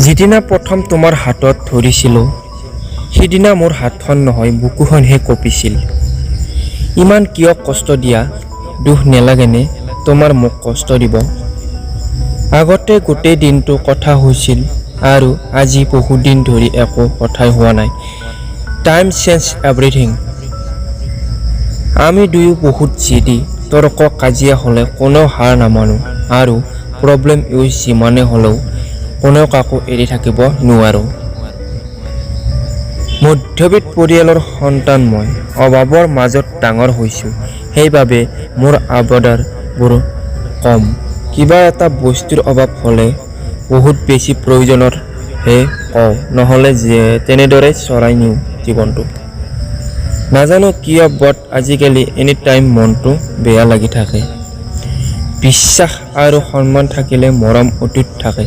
যিদিনা প্ৰথম তোমাৰ হাতত ধৰিছিলোঁ সিদিনা মোৰ হাতখন নহয় বুকুখনহে কঁপিছিল। ইমান কিয় কষ্ট দিয়া, দুখ নেলাগেনে তোমাৰ মোক কষ্ট দিব। আগতে গোটেই দিনটো কথা হৈছিল আৰু আজি বহুদিন ধৰি একো কথাই হোৱা নাই। Time change everything. আমি দুয়ো বহুত জিদি, তৰ্ক কাজিয়া হ'লে কোনেও হাৰ নামানো আৰু প্ৰব্লেম ইউজ যিমানে হ'লেও কোনেও কাকো এৰি থাকিব নোৱাৰোঁ। মধ্যবিত্ত পৰিয়ালৰ সন্তান মই, অভাৱৰ মাজত ডাঙৰ হৈছোঁ, সেইবাবে মোৰ আবদাৰবোৰ কম। কিবা এটা বস্তুৰ অভাৱ হ'লে বহুত বেছি প্ৰয়োজনৰহে কওঁ, নহ'লে তেনেদৰে চলাই নিওঁ জীৱনটো। নাজানো কিয় বাট আজিকালি এনি টাইম মনটো বেয়া লাগি থাকে। বিশ্বাস আৰু সন্মান থাকিলে মৰম অটুট থাকে।